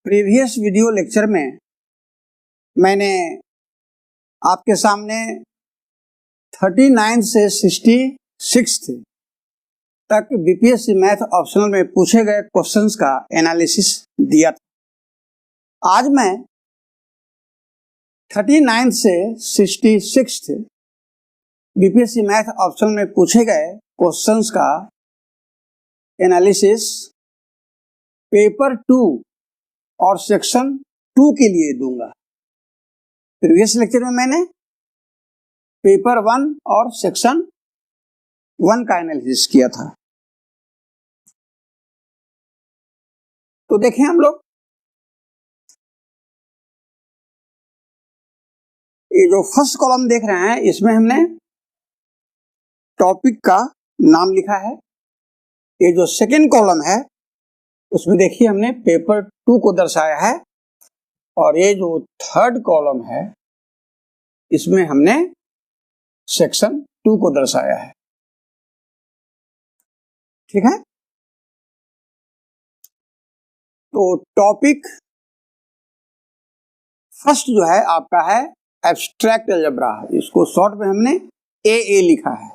Previous video lecture में मैंने आपके सामने 39 से 66 तक बीपीएससी मैथ ऑप्शनल में पूछे गए क्वेश्चंस का एनालिसिस दिया था। आज मैं 39 से 66 बीपीएससी मैथ ऑप्शनल में पूछे गए क्वेश्चंस का एनालिसिस पेपर 2 और सेक्शन 2 के लिए दूंगा। प्रीवियस लेक्चर में मैंने पेपर 1 और सेक्शन 1 का एनालिसिस किया था। तो देखें हम लोग, ये जो फर्स्ट कॉलम देख रहे हैं इसमें हमने टॉपिक का नाम लिखा है। ये जो सेकंड कॉलम है उसमें देखिए हमने पेपर 2 को दर्शाया है, और ये जो थर्ड कॉलम है इसमें हमने सेक्शन 2 को दर्शाया है। ठीक है, तो टॉपिक फर्स्ट जो है आपका है एब्स्ट्रैक्ट अलजेब्रा। इसको शॉर्ट में हमने AA लिखा है।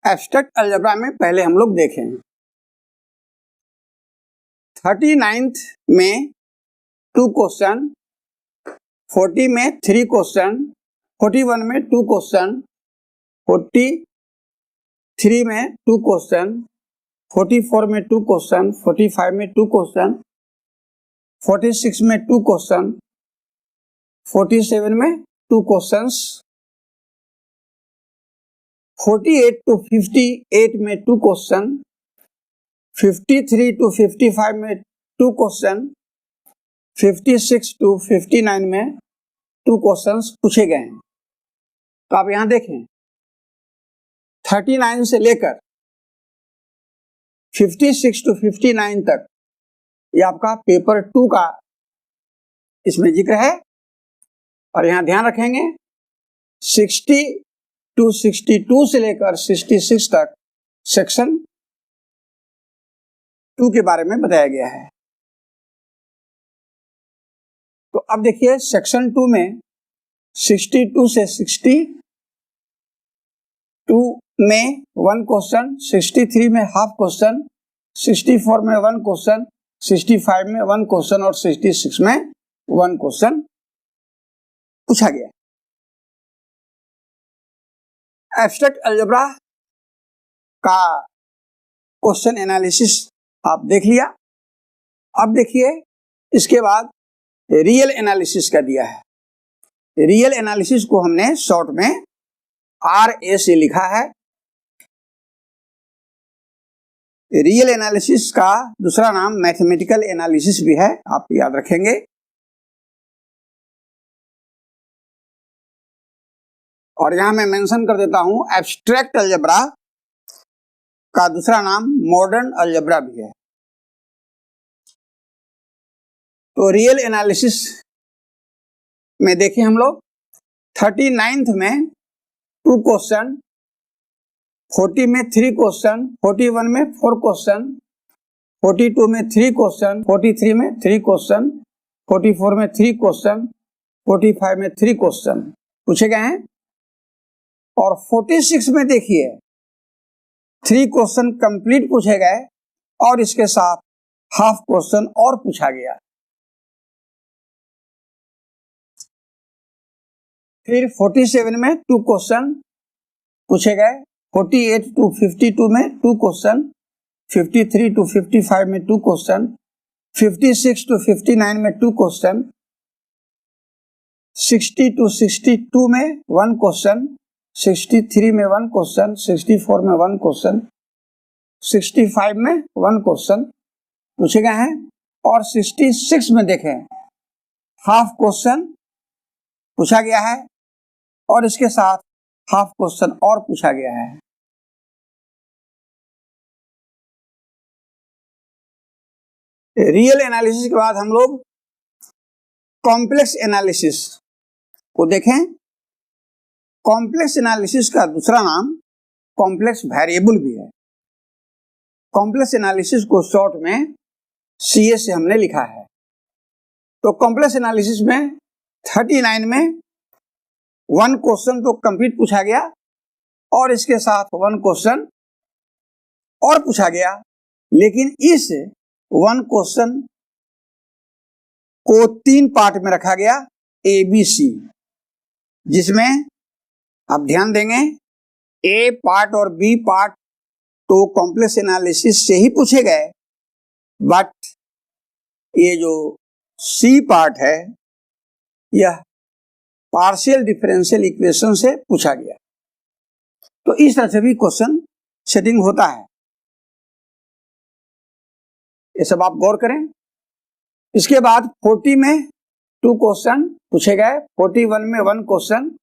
एब्स्ट्रैक्ट अलजेब्रा में पहले हम लोग देखें 39th में 2 क्वेश्चन, 40 में 3 क्वेश्चन, 41 में 2 क्वेश्चन, 43 में 2 क्वेश्चन, 44 में 2 क्वेश्चन, 45 में 2 क्वेश्चन, 46 में 2 क्वेश्चन, 47 में 2 क्वेश्चंस, 48 to 58 में 2 क्वेश्चन, 53 to 55 में 2 क्वेश्चन, 56 to 59 में 2 क्वेश्चंस पूछे गए हैं। तो आप यहां देखें 39 से लेकर 56 to 59 तक ये आपका पेपर 2 का इसमें जिक्र है। और यहां ध्यान रखेंगे 60 to 62 से लेकर 66 तक सेक्शन 2 के बारे में बताया गया है। तो अब देखिए सेक्शन 2 में 62 से 62 में 1 क्वेश्चन, 63 में हाफ क्वेश्चन, 64 में 1 क्वेश्चन, 65 में 1 क्वेश्चन और 66 में 1 क्वेश्चन पूछा गया। एब्स्ट्रैक्ट अलजेब्रा का क्वेश्चन एनालिसिस आप देख लिया। अब देखिए इसके बाद रियल एनालिसिस का दिया है। रियल एनालिसिस को हमने शॉर्ट में RA से लिखा है। रियल एनालिसिस का दूसरा नाम मैथमेटिकल एनालिसिस भी है, आप याद रखेंगे। और यहां मैं मेंशन कर देता हूं एब्स्ट्रैक्ट अलजेब्रा का दूसरा नाम मॉडर्न अलजेब्रा भी है। तो रियल एनालिसिस में देखिए हम लोग 39th में 2 क्वेश्चन, 40 में 3 क्वेश्चन, 41 में 4 क्वेश्चन, 42 में 3 क्वेश्चन, 43 में 3 क्वेश्चन, 44 में 3 क्वेश्चन, 45 में 3 क्वेश्चन पूछे गए हैं। और 46 में देखिए 3 क्वेश्चन कंप्लीट पूछे गए और इसके साथ हाफ क्वेश्चन और पूछा गया। फिर 47 में 2 क्वेश्चन पूछे गए, 48 to 52 में 2 क्वेश्चन, 53 to 55 में 2 क्वेश्चन, 56 to 59 में 2 क्वेश्चन, 60 to 62 में 1 क्वेश्चन, 63 में 1 क्वेश्चन, 64 में 1 क्वेश्चन, 65 में 1 क्वेश्चन पूछे गए हैं। और 66 में देखें हाफ क्वेश्चन पूछा गया है और इसके साथ हाफ क्वेश्चन और पूछा गया है। रियल एनालिसिस के बाद हम लोग कॉम्प्लेक्स एनालिसिस को देखें। कॉम्प्लेक्स एनालिसिस का दूसरा नाम कॉम्प्लेक्स वेरिएबल भी है। कॉम्प्लेक्स एनालिसिस को शॉर्ट में CA से हमने लिखा है। तो कॉम्प्लेक्स एनालिसिस में 39 में 1 क्वेश्चन तो कंप्लीट पूछा गया और इसके साथ 1 क्वेश्चन और पूछा गया, लेकिन इस 1 क्वेश्चन को 3 पार्ट में रखा गया ABC, जिसमें आप ध्यान देंगे A पार्ट और B पार्ट तो कॉम्प्लेक्स एनालिसिस से ही पूछे गए, बट ये जो C पार्ट है यह पार्शियल डिफरेंशियल इक्वेशन से पूछा गया। तो इस तरह से भी क्वेश्चन सेटिंग होता है, ये सब आप गौर करें। इसके बाद 40 में 2 क्वेश्चन पूछे गए, 41 में 1 क्वेश्चन,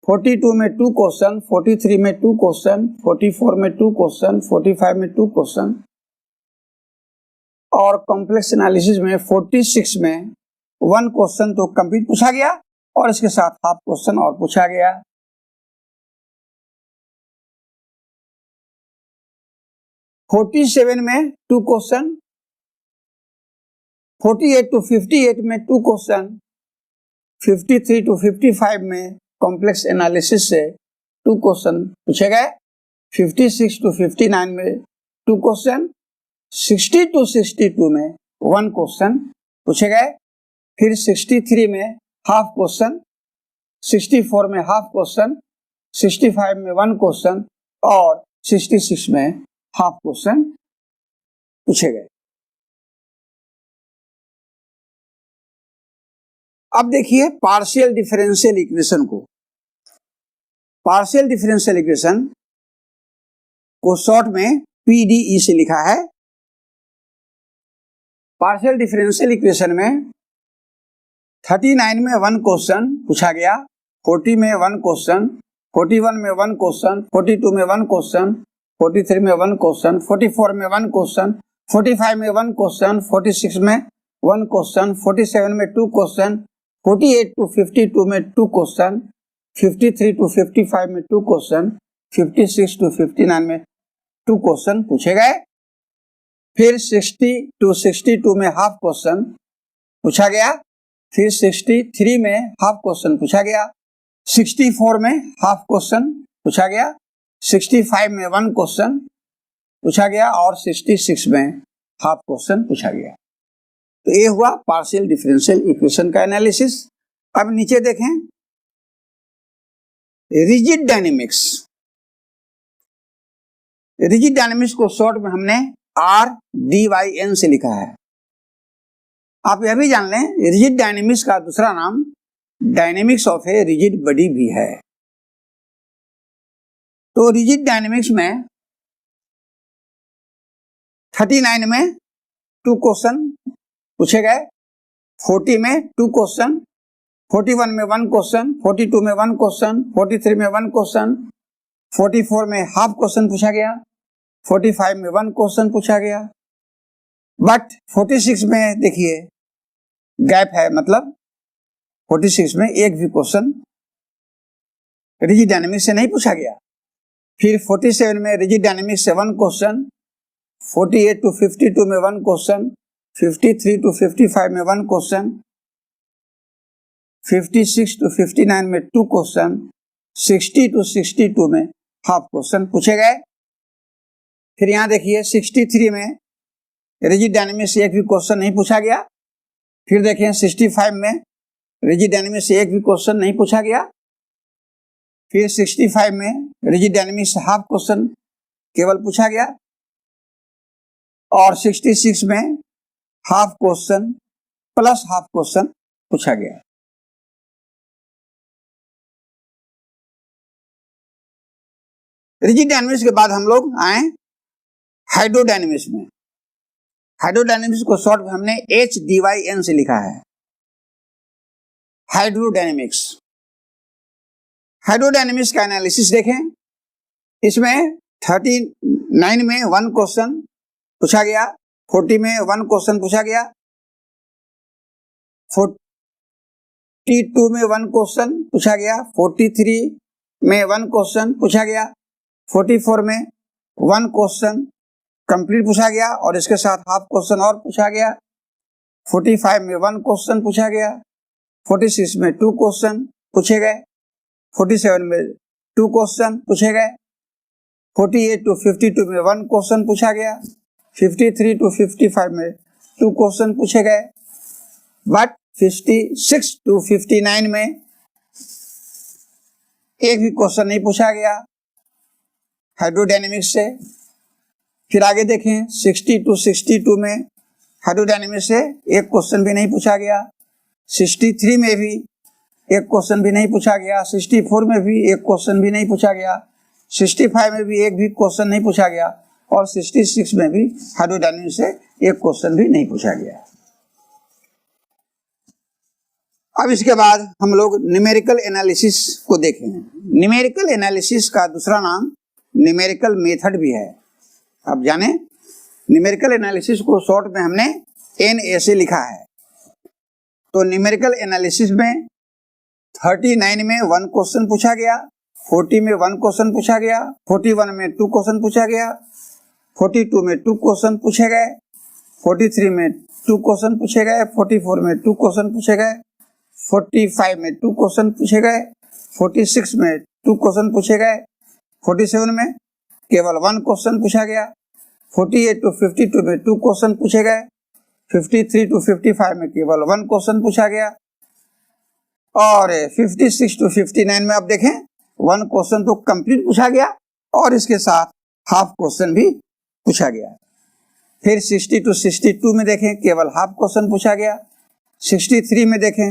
42 में 2 क्वेश्चन, 43 में 2 क्वेश्चन, 44 में 2 क्वेश्चन, 45 में 2 क्वेश्चन और कॉम्प्लेक्स एनालिसिस में 46 में 1 क्वेश्चन तो कंप्लीट पूछा गया और इसके साथ हाफ क्वेश्चन और पूछा गया। (47) में 2 क्वेश्चन, 48 to 58 में 2 क्वेश्चन, 53 to 55 में कॉम्प्लेक्स एनालिसिस से 2 क्वेश्चन पूछे गए, 56 to 59 में 2 क्वेश्चन, 60 to 62 में 1 क्वेश्चन पूछे गए, फिर 63 में हाफ क्वेश्चन, 64 में हाफ क्वेश्चन, 65 में 1 क्वेश्चन और 66 में हाफ क्वेश्चन पूछे गए। अब देखिए पार्शियल डिफरेंशियल इक्वेशन को। पार्शियल डिफरेंशियल इक्वेशन को शॉर्ट में PDE से लिखा है। पार्शियल डिफरेंशियल इक्वेशन में 39 में 1 क्वेश्चन पूछा गया, 40 में 1 क्वेश्चन, 41 में 1 क्वेश्चन, 42 में 1 क्वेश्चन, 43 में 1 क्वेश्चन, 44 में 1 क्वेश्चन, 45 में 1 क्वेश्चन, 46 में 1 क्वेश्चन, 47 में 2 क्वेश्चन, 48 to 52 में 2 क्वेश्चन, 53 to 55 में 2 क्वेश्चन, 56 to 59 में 2 क्वेश्चन पूछे गए। फिर 60 to 62 में हाफ क्वेश्चन पूछा गया, फिर 63 में हाफ क्वेश्चन पूछा गया, 64 में हाफ क्वेश्चन पूछा गया, 65 में 1 क्वेश्चन पूछा गया और 66 में हाफ क्वेश्चन पूछा गया। तो ये हुआ पार्शियल डिफरेंशियल इक्वेशन का एनालिसिस। अब नीचे देखें रिजिड डायनेमिक्स। रिजिड डायनेमिक्स को शॉर्ट में हमने RDYN से लिखा है। आप यह भी जान लें रिजिड डायनेमिक्स का दूसरा नाम dynamics of a rigid body भी है। तो रिजिड डायनेमिक्स में 39 में 2 क्वेश्चन पूछे गए, 40 में 2 क्वेश्चन, 41 में 1 क्वेश्चन, 42 में 1 क्वेश्चन, 43 में 1 क्वेश्चन, 44 में हाफ क्वेश्चन पूछा गया, 45 में 1 क्वेश्चन पूछा गया। बट 46 में देखिए गैप है, मतलब 46 में एक भी क्वेश्चन रिजिड डायनेमिक्स से नहीं पूछा गया। फिर 47 में रिजिड डायनेमिक्स से 1 क्वेश्चन, 48 to 52 में 1 क्वेश्चन, 53 to 55 में 1 क्वेश्चन, 56 to 59 में 2 क्वेश्चन, 60 to 62 में हाफ क्वेश्चन पूछे गए। फिर यहाँ देखिए 63 में रिजिड डायनेमिक्स से एक भी क्वेश्चन नहीं पूछा गया। फिर देखें 65 में रिजिड डायनेमिक्स से एक भी क्वेश्चन नहीं पूछा गया। फिर 65 में रिजिड डायनेमिक्स से हाफ क्वेश्चन केवल पूछा गया और 66 में half question plus half question पूछा गया। रिजिड डायनेमिक्स के बाद हम लोग आए हाइड्रोडायनेमिक्स में। हाइड्रोडायनेमिक्स को शॉर्ट में हमने HDYN से लिखा है। हाइड्रोडायनेमिक्स। हाइड्रोडायनेमिक्स का एनालिसिस देखें। इसमें 39 में 1 क्वेश्चन पूछा गया, 40 में 1 क्वेश्चन पूछा गया, 42 में 1 क्वेश्चन पूछा गया, 43 में 1 क्वेश्चन पूछा गया, 44 में 1 क्वेश्चन कंप्लीट पूछा गया और इसके साथ हाफ क्वेश्चन और पूछा गया। 45 में 1 क्वेश्चन पूछा गया। 46 में 2 क्वेश्चन पूछे गए। 47 में 2 क्वेश्चन पूछे गए। 48 to 52 में 1 क्वेश्चन पूछा गया। 53 to 55 में 2 क्वेश्चन पूछे गए। बट 56 to 59 में एक भी क्वेश्चन नहीं पूछा गया हाइड्रोडायनेमिक्स से। फिर आगे देखें 60 to 62 में हाइड्रोडायनेमिक्स से एक क्वेश्चन भी नहीं पूछा गया। 63 में भी एक क्वेश्चन भी नहीं पूछा गया। 64 में भी एक क्वेश्चन भी नहीं पूछा गया। 65 में भी एक भी क्वेश्चन नहीं पूछा गया और 66 में भी हाइड्रोडायनेमिक्स से एक क्वेश्चन भी नहीं पूछा गया। अब इसके बाद हम लोग न्यूमेरिकल एनालिसिस को देखें। न्यूमेरिकल एनालिसिस का दूसरा नाम न्यूमेरिकल मेथड भी है। अब जाने न्यूमेरिकल एनालिसिस को शॉर्ट में हमने NA से लिखा है। तो न्यूमेरिकल एनालिसिस में 39 में 1 क्वेश्चन पूछा गया। 40 में 1 क्वेश्चन पूछा गया। 41 में 2 क्वेश्चन पूछा गया। 42 में 2 क्वेश्चन पूछे गए। 43 में 2 क्वेश्चन पूछे गए। 44 में 2 क्वेश्चन पूछे गए। 45 में 2 क्वेश्चन पूछे गए। 46 में 2 क्वेश्चन पूछे गए। 47 में केवल 1 क्वेश्चन पूछा गया। 48 to 52 में 2 क्वेश्चन पूछे गए। 53 to 55 में केवल 1 क्वेश्चन पूछा गया और 56 to 59 में अब देखें 1 क्वेश्चन तो कंप्लीट पूछा गया और इसके साथ हाफ क्वेश्चन भी पूछा गया। फिर 60 to 62 में देखें केवल हाफ क्वेश्चन पूछा गया। 63 में देखें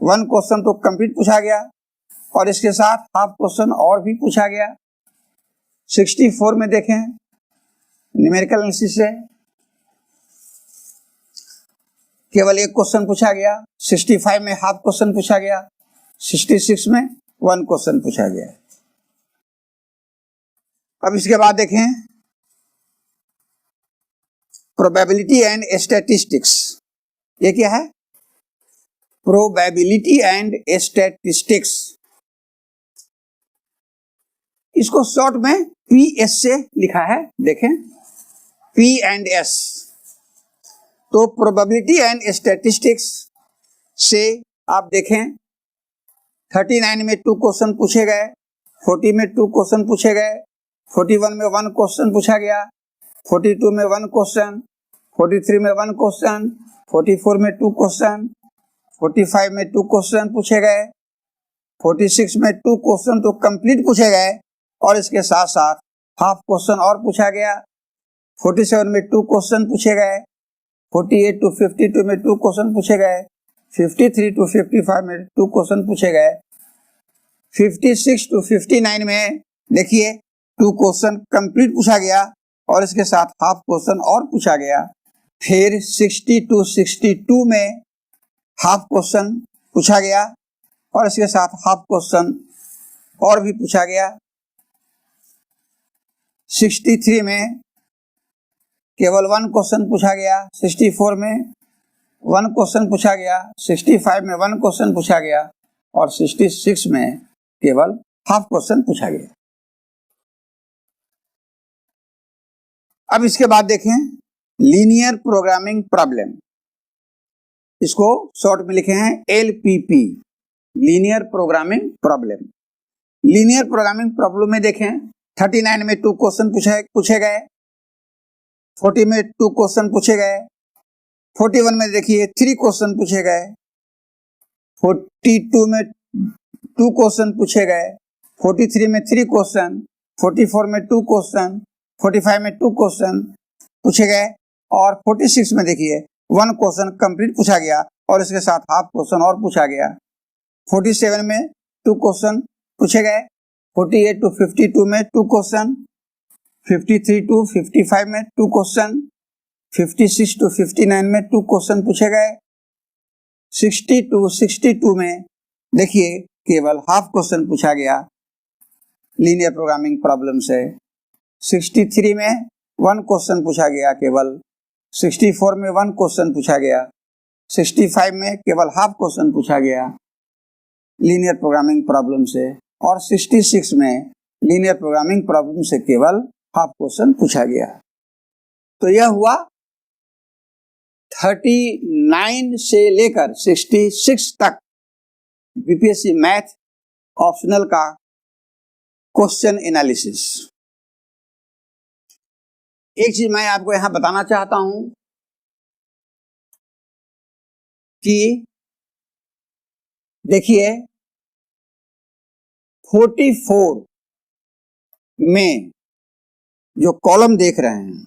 1 क्वेश्चन तो कंप्लीट पूछा गया और इसके साथ हाफ क्वेश्चन और भी पूछा गया। 64 में देखें न्यूमेरिकल एनालिसिस से केवल 1 क्वेश्चन पूछा गया। 65 में हाफ क्वेश्चन पूछा गया। 66 में 1 क्वेश्चन पूछा गया। अब इसके बाद देखें प्रोबेबिलिटी एंड स्टैटिस्टिक्स। ये क्या है? Probability and statistics. इसको शॉर्ट में PS से लिखा है। देखें P&S। तो प्रोबेबिलिटी एंड स्टैटिस्टिक्स से आप देखें 39 में 2 क्वेश्चन पूछे गए। 40 में 2 क्वेश्चन पूछे गए। 41 में 1 क्वेश्चन पूछा गया। 42 में 1 क्वेश्चन। 43 में 1 क्वेश्चन। 44 में 2 क्वेश्चन। 45 में 2 क्वेश्चन पूछे गए। 46 में 2 क्वेश्चन तो कंप्लीट पूछे गए और इसके साथ साथ हाफ क्वेश्चन और पूछा गया। 47 में 2 क्वेश्चन पूछे गए। 48 to 52 में 2 क्वेश्चन पूछे गए। 53 to 55 में 2 क्वेश्चन पूछे गए। 56 to 59 में देखिए 2 क्वेश्चन कंप्लीट पूछा गया और इसके साथ हाफ क्वेश्चन और पूछा गया। फिर 60 to 62 में हाफ क्वेश्चन पूछा गया और इसके साथ हाफ क्वेश्चन और भी पूछा गया। 63 में केवल 1 क्वेश्चन पूछा गया। 64 में 1 क्वेश्चन पूछा गया। 65 में 1 क्वेश्चन पूछा गया और 66 में केवल हाफ क्वेश्चन पूछा गया। अब इसके बाद देखें लीनियर प्रोग्रामिंग प्रॉब्लम। इसको शॉर्ट में लिखे हैं LPP, linear programming problem. Linear programming problem में देखें 39 में 2 क्वेश्चन पूछे गए। 40 में 2 क्वेश्चन पूछे गए। 41 में देखिए 3 क्वेश्चन पूछे गए। 42 में 2 क्वेश्चन पूछे गए। 43 में 3 क्वेश्चन। 44 में 2 क्वेश्चन। 45 में 2 क्वेश्चन पूछे गए और 46 में देखिए 1 क्वेश्चन कंप्लीट पूछा गया और इसके साथ हाफ क्वेश्चन और पूछा गया। 47 में 2 क्वेश्चन पूछे गए। 48 to 52 में 2 क्वेश्चन। 53 to 55 में 2 क्वेश्चन। 56 to 59 में 2 क्वेश्चन पूछे गए। 60 to 62 में देखिए केवल हाफ क्वेश्चन पूछा गया लीनियर प्रोग्रामिंग प्रॉब्लम से। 63 में 1 क्वेश्चन पूछा गया केवल। 64 में 1 क्वेश्चन पूछा गया। 65 में केवल हाफ क्वेश्चन पूछा गया लीनियर प्रोग्रामिंग प्रॉब्लम से और 66 में लीनियर प्रोग्रामिंग प्रॉब्लम से केवल हाफ क्वेश्चन पूछा गया। तो यह हुआ 39 से लेकर 66 तक बीपीएससी मैथ ऑप्शनल का क्वेश्चन एनालिसिस। एक चीज मैं आपको यहां बताना चाहता हूं कि देखिए 44 में जो कॉलम देख रहे हैं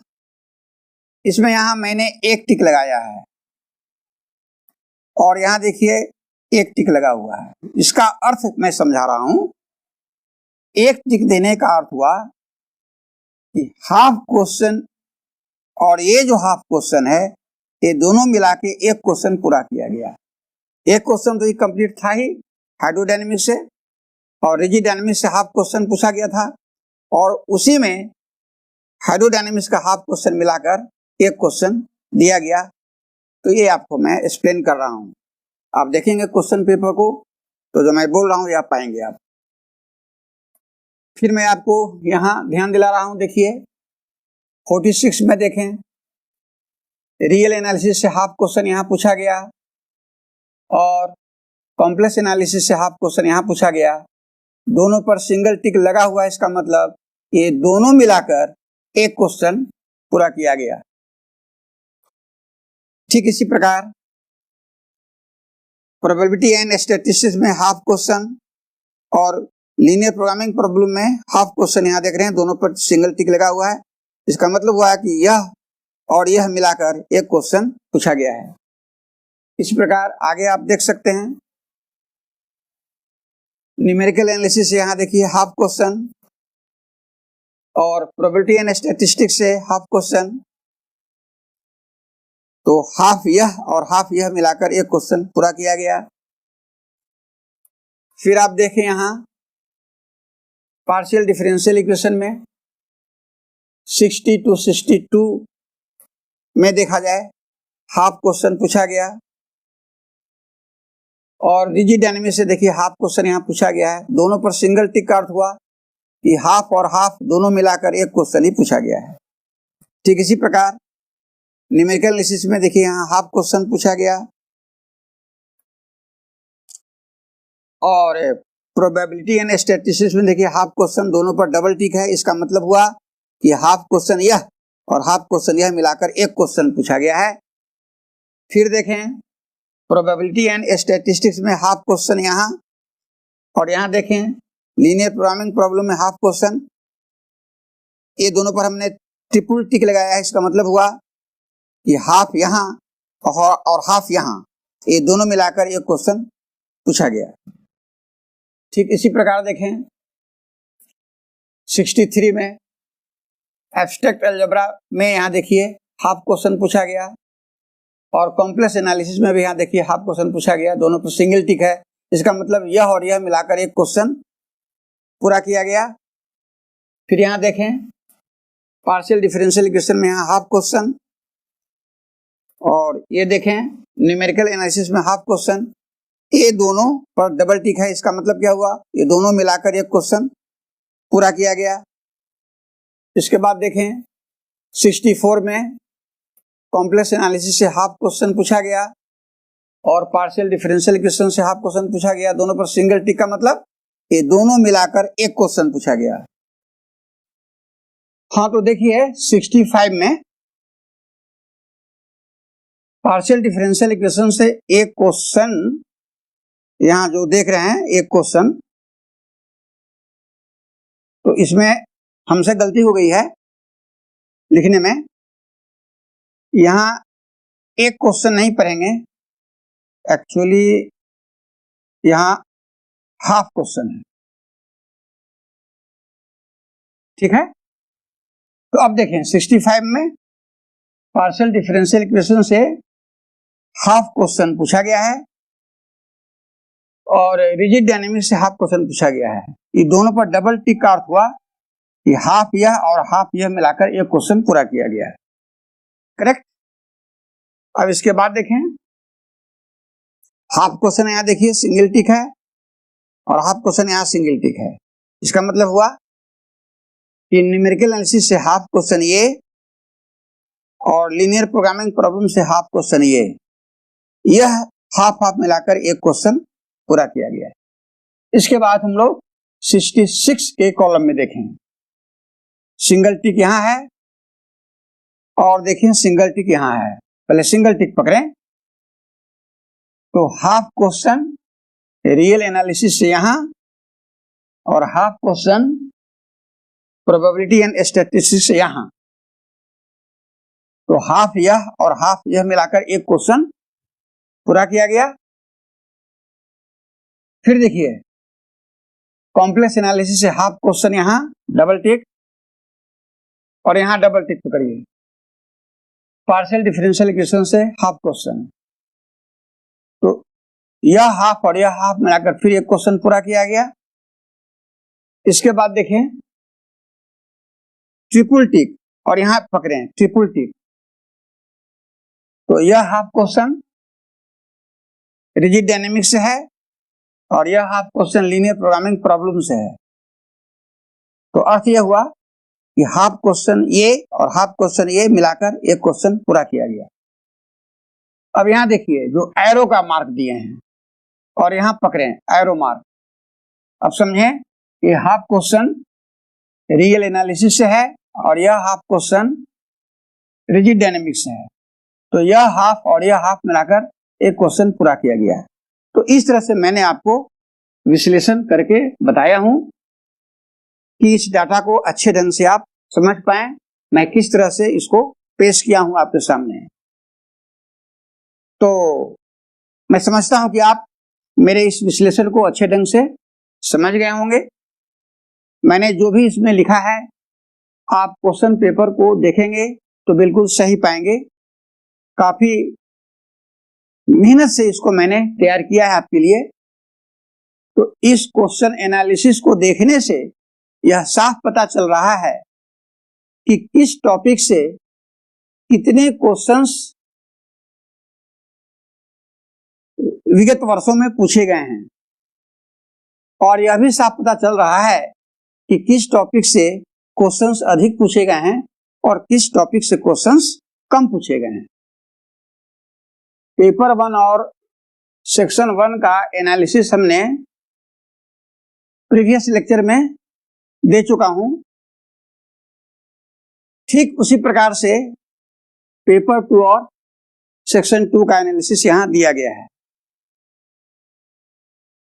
इसमें यहां मैंने एक टिक लगाया है और यहां देखिए एक टिक लगा हुआ है। इसका अर्थ मैं समझा रहा हूं। एक टिक देने का अर्थ हुआ कि हाफ क्वेश्चन और ये जो हाफ क्वेश्चन है ये दोनों मिला के एक क्वेश्चन पूरा किया गया। एक क्वेश्चन तो ये कंप्लीट था ही हाइड्रोडायनेमिक्स से, और रिजिड डायनेमिक्स से हाफ क्वेश्चन पूछा गया था, और उसी में हाइड्रोडायनेमिक्स का हाफ क्वेश्चन मिलाकर एक क्वेश्चन दिया गया। तो ये आपको मैं एक्सप्लेन कर रहा हूं। आप देखेंगे क्वेश्चन पेपर को तो जो मैं बोल रहा हूं ये आप पाएंगे आप। फिर मैं आपको यहां ध्यान दिला रहा हूं, देखिए 46 में देखें रियल एनालिसिस से हाफ क्वेश्चन यहां पूछा गया और कॉम्प्लेक्स एनालिसिस से हाफ क्वेश्चन यहां पूछा गया। दोनों पर सिंगल टिक लगा हुआ है, इसका मतलब ये दोनों मिलाकर एक क्वेश्चन पूरा किया गया। ठीक इसी प्रकार प्रोबेबिलिटी एंड स्टैटिस्टिक्स में हाफ क्वेश्चन और लीनियर प्रोग्रामिंग प्रॉब्लम में हाफ क्वेश्चन यहां देख रहे हैं, दोनों पर सिंगल टिक लगा हुआ है। इसका मतलब हुआ है कि यह और यह मिलाकर एक क्वेश्चन पूछा गया है। इस प्रकार आगे आप देख सकते हैं न्यूमेरिकल एनालिसिस से यहां देखिए हाफ क्वेश्चन और प्रोबेबिलिटी एंड स्टैटिस्टिक्स से हाफ क्वेश्चन, तो हाफ यह और हाफ यह मिलाकर एक क्वेश्चन पूरा किया गया। फिर आप देखें यहां पार्शियल डिफरेंशियल इक्वेशन में 60 to 62 में देखा जाए हाफ क्वेश्चन पूछा गया, और रिजिड डायनेमिक्स से देखिए हाफ क्वेश्चन यहां पूछा गया है। दोनों पर सिंगल टिक का अर्थ हुआ कि हाफ और हाफ दोनों मिलाकर एक क्वेश्चन ही पूछा गया है। ठीक इसी प्रकार न्यूमेरिकल एनालिसिस में देखिए यहाँ हाफ क्वेश्चन पूछा गया और प्रोबेबिलिटी एंड स्टैटिस्टिक्स में देखिए हाफ क्वेश्चन, दोनों पर डबल टिक है। इसका मतलब हुआ कि हाफ क्वेश्चन यह और हाफ क्वेश्चन यह मिलाकर एक क्वेश्चन पूछा गया है। फिर देखें प्रोबेबिलिटी एंड स्टैटिस्टिक्स में हाफ क्वेश्चन यहाँ, और यहाँ देखें लीनियर प्रोग्रामिंग प्रॉब्लम में हाफ क्वेश्चन, ये दोनों पर हमने ट्रिपल टिक लगाया है। इसका मतलब हुआ कि हाफ यहाँ और हाफ यहाँ, ये दोनों मिलाकर एक क्वेश्चन पूछा गया। ठीक इसी प्रकार देखें 63 में एब्स्ट्रैक्ट अलजेब्रा में यहाँ देखिए हाफ क्वेश्चन पूछा गया, और कॉम्प्लेक्स एनालिसिस में भी यहाँ देखिए हाफ क्वेश्चन पूछा गया। दोनों पर सिंगल टिक है। इसका मतलब यह और यह मिलाकर एक क्वेश्चन पूरा किया गया। फिर यहाँ देखें पार्शियल डिफरेंशियल इक्वेशन में यहाँ हाफ क्वेश्चन, और ये देखें न्यूमेरिकल एनालिसिस में हाफ क्वेश्चन, ये दोनों पर डबल टिक है। इसका मतलब क्या हुआ, ये दोनों मिलाकर एक क्वेश्चन पूरा किया गया। इसके बाद देखें 64 में कॉम्प्लेक्स एनालिसिस से हाफ क्वेश्चन पूछा गया और पार्शियल डिफरेंशियल इक्वेशन से हाफ क्वेश्चन पूछा गया। दोनों पर सिंगल टिक का मतलब ये दोनों मिलाकर एक क्वेश्चन पूछा गया। हाँ, तो देखिए 65 में पार्शियल डिफरेंशियल इक्वेशन से एक क्वेश्चन, यहां जो देख रहे हैं एक क्वेश्चन, तो इसमें हमसे गलती हो गई है लिखने में। यहां एक क्वेश्चन नहीं पढ़ेंगे, एक्चुअली यहां हाफ क्वेश्चन है। ठीक है, तो अब देखें 65 में पार्शियल डिफरेंशियल इक्वेशन से हाफ क्वेश्चन पूछा गया है और रिजिड डायनेमिक्स से हाफ क्वेश्चन पूछा गया है। ये दोनों पर डबल टिक का अर्थ हुआ कि हाफ यह और हाफ यह मिलाकर एक क्वेश्चन पूरा किया गया है। करेक्ट। अब इसके बाद देखें हाफ क्वेश्चन यहाँ देखिए सिंगल टिक है और हाफ क्वेश्चन यहाँ सिंगल टिक है। इसका मतलब हुआ कि न्यूमेरिकल एनालिसिस से हाफ क्वेश्चन ये और लीनियर प्रोग्रामिंग प्रॉब्लम से हाफ क्वेश्चन यह हाफ मिलाकर एक क्वेश्चन पूरा किया गया है। इसके बाद हम लोग 66 के कॉलम में देखें, सिंगल टिक यहाँ है और देखिए सिंगल टिक यहाँ है। पहले सिंगल टिक पकड़ें तो हाफ क्वेश्चन रियल एनालिसिस से यहाँ और half question probability and statistics से यहाँ। तो हाफ यह और हाफ यह मिलाकर एक क्वेश्चन पूरा किया गया। फिर देखिए कॉम्प्लेक्स एनालिसिस से हाफ क्वेश्चन यहाँ डबल टिक और यहाँ डबल टिक पकड़िए। पार्शियल डिफरेंशियल इक्वेशन से हाफ क्वेश्चन, तो यह हाफ और यह हाफ मिलाकर फिर एक क्वेश्चन पूरा किया गया। इसके बाद देखें ट्रिपल टिक और यहाँ पकड़ें ट्रिपल टिक, तो यह हाफ क्वेश्चन रिजिड डायनेमिक्स से है और यह half question linear programming problem से है। तो अर्थ यह हुआ कि हाफ क्वेश्चन ये और हाफ क्वेश्चन ये मिलाकर एक क्वेश्चन पूरा किया गया। अब यहाँ देखिए जो एरो का मार्क दिए हैं और यहाँ पकड़ें एरो मार्क। अब समझें कि हाफ क्वेश्चन रियल एनालिसिस से है और यह हाफ क्वेश्चन रिजिड डायनेमिक्स से है। तो यह हाफ और यह हाफ मिलाकर एक क्वेश्चन पूरा किया गया है। तो इस तरह से मैंने आपको विश्लेषण करके बताया हूं कि इस डाटा को अच्छे ढंग से आप समझ पाए मैं किस तरह से इसको पेश किया हूं आपके सामने। तो मैं समझता हूं कि आप मेरे इस विश्लेषण को अच्छे ढंग से समझ गए होंगे। मैंने जो भी इसमें लिखा है आप क्वेश्चन पेपर को देखेंगे तो बिल्कुल सही पाएंगे। काफी मेहनत से इसको मैंने तैयार किया है आपके लिए। तो इस क्वेश्चन एनालिसिस को देखने से यह साफ पता चल रहा है कि किस टॉपिक से कितने क्वेश्चंस विगत वर्षों में पूछे गए हैं और यह भी साफ पता चल रहा है कि किस टॉपिक से क्वेश्चंस अधिक पूछे गए हैं और किस टॉपिक से क्वेश्चंस कम पूछे गए हैं। पेपर 1 और सेक्शन 1 का एनालिसिस हमने प्रीवियस लेक्चर में दे चुका हूं। ठीक उसी प्रकार से पेपर 2 और सेक्शन 2 का एनालिसिस यहां दिया गया है।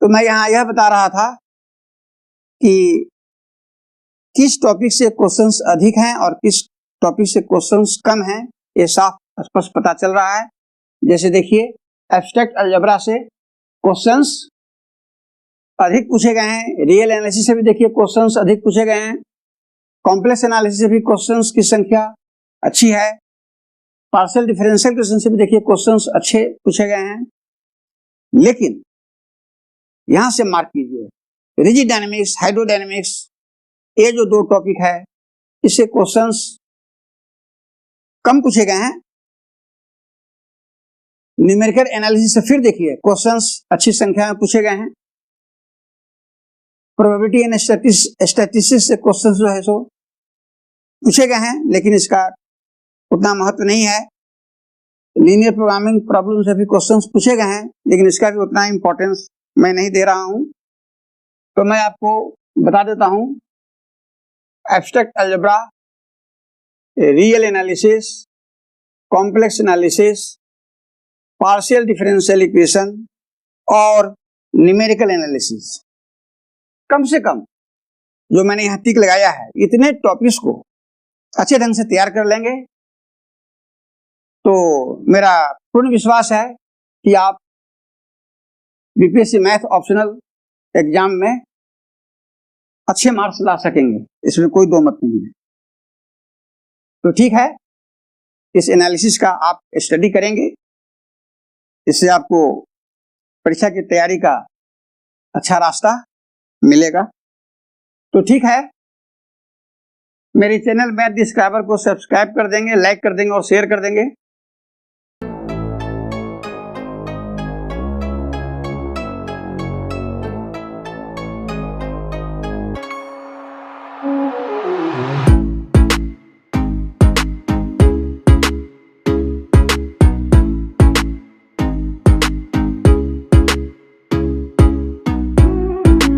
तो मैं यहां यह बता रहा था कि किस टॉपिक से क्वेश्चंस अधिक हैं और किस टॉपिक से क्वेश्चंस कम हैं, ये साफ स्पष्ट पता चल रहा है। जैसे देखिए एब्स्ट्रैक्ट अलजेब्रा से क्वेश्चंस अधिक पूछे गए हैं, रियल एनालिसिस से भी देखिए क्वेश्चंस अधिक पूछे गए हैं, कॉम्प्लेक्स एनालिसिस से भी क्वेश्चंस की संख्या अच्छी है, पार्शियल डिफरेंशियल इक्वेशन से भी देखिए क्वेश्चंस अच्छे पूछे गए हैं। लेकिन यहां से मार्क कीजिए रिजिड डायनेमिक्स, हाइड्रोडायनेमिक्स, ये जो दो टॉपिक है इससे क्वेश्चंस कम पूछे गए हैं। न्यूमेरिकल एनालिसिस से फिर देखिए क्वेश्चंस अच्छी संख्या में पूछे गए हैं। प्रोबेबिलिटी एंड स्टैटिस्टिक्स से क्वेश्चंस जो है सो पूछे गए हैं, लेकिन इसका उतना महत्व नहीं है। लीनियर प्रोग्रामिंग प्रॉब्लम से भी क्वेश्चंस पूछे गए हैं, लेकिन इसका भी उतना इंपॉर्टेंस मैं नहीं दे रहा हूं। तो मैं आपको बता देता हूं abstract algebra, real analysis, complex analysis, partial differential equation और न्यूमेरिकल एनालिसिस, कम से कम जो मैंने यहाँ टिक लगाया है इतने टॉपिक्स को अच्छे ढंग से तैयार कर लेंगे तो मेरा पूर्ण विश्वास है कि आप बीपीएससी मैथ ऑप्शनल एग्जाम में अच्छे मार्क्स ला सकेंगे, इसमें कोई दो मत नहीं है। तो ठीक है, इस एनालिसिस का आप स्टडी करेंगे, इससे आपको परीक्षा की तैयारी का अच्छा रास्ता मिलेगा। तो ठीक है, मेरे चैनल मैथ डिस्क्राइबर को सब्सक्राइब कर देंगे, लाइक कर देंगे और शेयर कर देंगे।